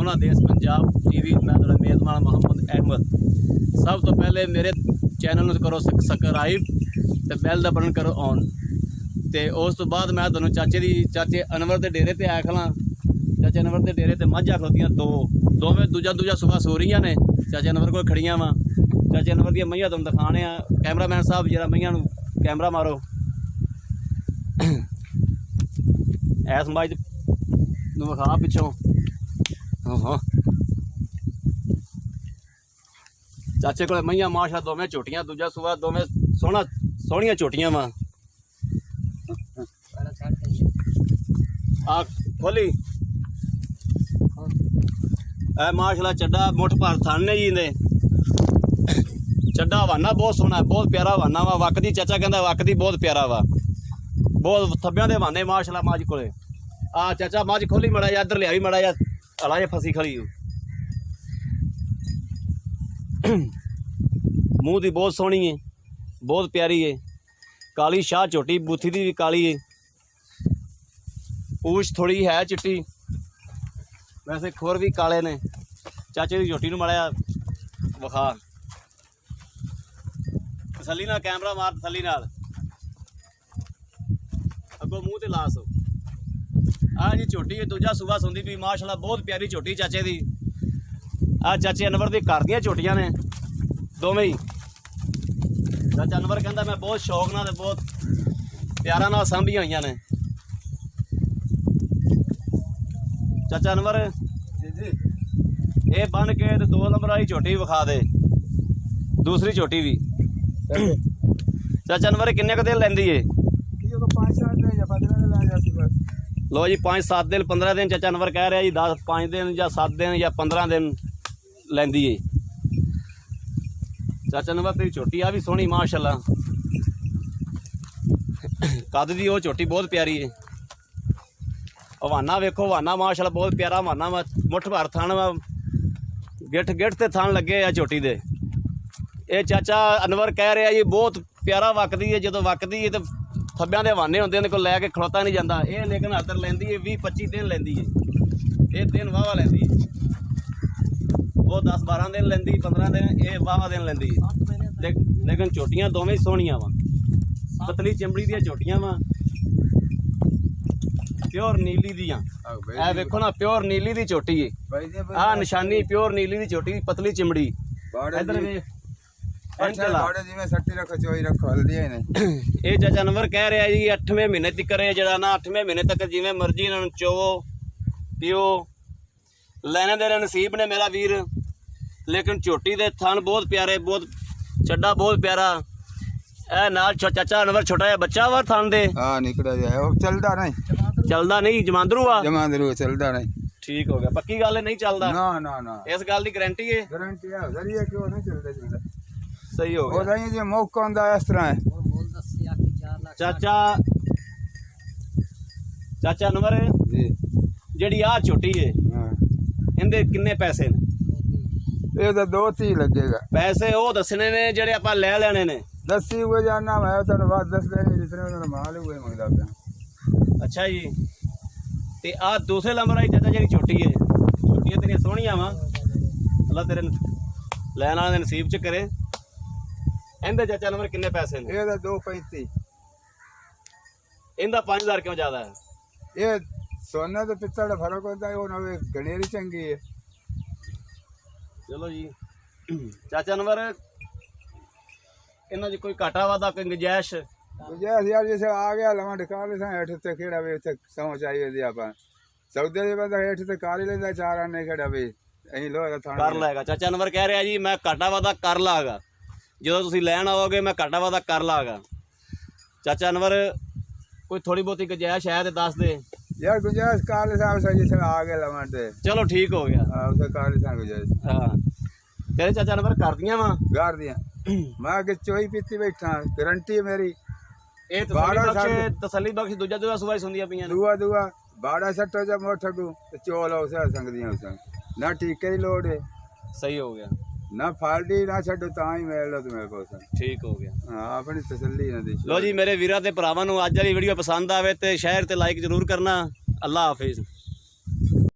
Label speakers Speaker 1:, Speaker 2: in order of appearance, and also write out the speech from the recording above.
Speaker 1: सोहना देश पंजाब टीवी मैं तुहाडा मेज़बान मोहम्मद अहमद। सब तो पहले मेरे चैनल नूं करो सबसक्राइब ते बैल दा बटन करो ऑन। ते उस तो बाद मैं तुहानूं चाचे अनवर दे डेरे ते आया खला। चाचे अनवर दे डेरे ते मझां खलोतियां दोवें दूजा सुबह सो रही ने। चाचे अनवर कोल खड़ियां वा। चाचे अनवर दी मईयां तुहानूं दिखाने आ। कैमरामैन साहब जरा मईयां नूं कैमरा मारो। ऐस मझ नूं विखा पिछों। हाँ चाचे को मईयां माशा दोवें झोटियां दूजा सुबह दोवें सोहणियां झोटियां वा। आ खोली ए माशाल्लाह चड्डा मुठ भर थन ने जी ने। चड्डा हवाना बहुत सोहना है, बहुत प्यारा हवाना वा। वकदी चाचा कहंदा वकदी बहुत प्यारा वा। बहुत थब्बियां दे हवाने माशाल्लाह मझ कोले। आ चाचा मझ खोली मड़ा जा इधर लिया मड़ा जा हला जा फसी खड़ी। मूँह दी बहुत सोहनी है, बहुत प्यारी है। काली शाह झोटी बूथी दी भी काली है। पूछ थोड़ी है चिट्टी, वैसे खोर भी काले ने। चाचे की झोटी नूं माड़ा विखा तसल्ली नाल कैमरा मार तसल्ली नाल अगों मूँह ते ला सो। आ जी झोटी है दूजा सुबह सुंदी भी माशाल्लाह बहुत प्यारी झोटी चाचे दी। आ चाचे अनवर दे घर दियां झोटियां ने दोवें ही। चाचा अनवर कहंदा मैं बहुत शौक नाल बहुत प्यारा नाल सांभियां होईयां ने। चाचा अनवर ये बन के ते 2 नंबर वाली झोटी विखा दे, दूसरी झोटी भी। चाचा अनवर किन्ने क दिन लैंदी है? लो जी 5-7 दिन 15 दिन चाचा अनवर कह रहा जी 5 दिन या 7 दिन या 15 दिन लैंदी है। चाचा अनवर तेरी झोटी आ भी सोहनी माशाल्लाह। कद दी वो झोटी बहुत प्यारी है। हवाना वेखो हवाना माशाल्लाह बहुत प्यारा हवाना वा। मुठ भर थन वा, गिठ ते थन लगे आ झोटी दे। ये चाचा अनवर कह रहा जी बहुत प्यारा वकदी है। जो वकदी है तो थब्बियां दे हवाने होंदे ने, कोई लैके खड़ोता नहीं जाता। ये लेकिन हतर लैंदी है 20-25 दिन लैंदी है। ये दिन वाहवा लैंदी है। वो 10-12 दिन लैंदी 15 दिन, ये वाहवा दिन लैंदी है। लेकिन झोटियां दोवें सोहणियां वा। पतली चिमड़ी दी झोटियां वा, प्योर नीली दियां। ए वेखो ना प्योर नीली दी झोटी है। आ निशानी प्योर नीली दी झोटी, पतली चिमड़ी। इधर वे ये चाचा अनवर कह रहा जी 8वें महीने तक जरा ना 8वें महीने तक जिवें मर्जी इन्हां नूं चोवो पियो लैने देने नसीब ने मेरा वीर। लेकिन झोटी दे थन बहुत प्यारे, बहुत चड्डा बहुत प्यारा। ए नाल चाचा अनवर छोटा जिहा बच्चा वा थन दे।
Speaker 2: हां निकड़ा जाए वो चलदा नहीं
Speaker 1: जमांदरू आ
Speaker 2: चलदा नहीं।
Speaker 1: ठीक हो गया, पक्की गल है नहीं चलदा?
Speaker 2: ना ना ना
Speaker 1: इस गल दी गारंटी है?
Speaker 2: गारंटी है जरिए क्यों नहीं चलदा।
Speaker 1: सही हो गया।
Speaker 2: ओदां जे मौका हुंदा इस तरह है।
Speaker 1: चाचा अनवर
Speaker 2: जी
Speaker 1: जेड़ी आ झोटी है
Speaker 2: हां
Speaker 1: इहदे किन्ने पैसे ने?
Speaker 2: ये तो 2-3 लगेगा।
Speaker 1: पैसे वो दसने ने जेड़े आपां ले लेने ने?
Speaker 2: दसी हुए जाना मैं तेन बात दस देने जितने उन्होंने माल हुए मंगदा पिया।
Speaker 1: अच्छा जी ते आ दूसरे नंबर आई चाचा जेड़ी झोटी है, झोटियां तेरियां सोहणियां वा। अल्लाह तेरे लैण वाले दे नसीब च करे। इहदे चाचा नंबर किन्ने पैसे ने?
Speaker 2: ये तो 2.35।
Speaker 1: इहदा 5000 क्यों ज्यादा है?
Speaker 2: ये सोना तो पित्तल का फर्क होता है। वो गनेरी चंगी है।
Speaker 1: चलो जी चाचा अनवर इन्हां च कोई घाटा वादा कोई गुंजाइश?
Speaker 2: गुंजाइश यार जैसे आ गया लवा ढका ले हेठ ते खेड़ा वे ते समझ चाहिए दी आप सौदे दे बंदा हेठ ते कार ही लेंदा 4 आने खेड़ा वे अहीं लो थाना
Speaker 1: कर लेगा। चाचा अनवर कह रहा जी मैं घाटा वादा कर लागा, जो तुसीं लैण आओगे मैं घाटा वादा कर लागा। चाचा अनवर कोई थोड़ी बहुती गुंजाइश है तो दस दे
Speaker 2: यार। गुंजाइश कार ले साहब से जैसे आ गया लवा ते
Speaker 1: चलो ठीक हो गया।
Speaker 2: हां उसे कार ले सा गुंजाइश।
Speaker 1: हाँ तेरे चाचा अनवर कर दियां वा
Speaker 2: गार दियां। मैं के चोई पीती बैठा गारंटी है मेरी।
Speaker 1: ए तसल्ली बख्श दूजा सुबह सुंदियां पियां
Speaker 2: दुआ बाड़ा सट्टो जब मोठगू ते चोल उसे संगदियां उसे ना टीके दी लोड़ है।
Speaker 1: सही हो गया
Speaker 2: ना फाल्टी ना छड्डो तां ही मिल लो तुम्हें को।
Speaker 1: ठीक हो गया।
Speaker 2: हाँ अपनी तसल्ली ना दी।
Speaker 1: लो जी मेरे वीरां ते भरावां नूं अज वाली वीडियो पसंद आवे ते शेयर ते लाइक जरूर करना। अल्लाह हाफिज़।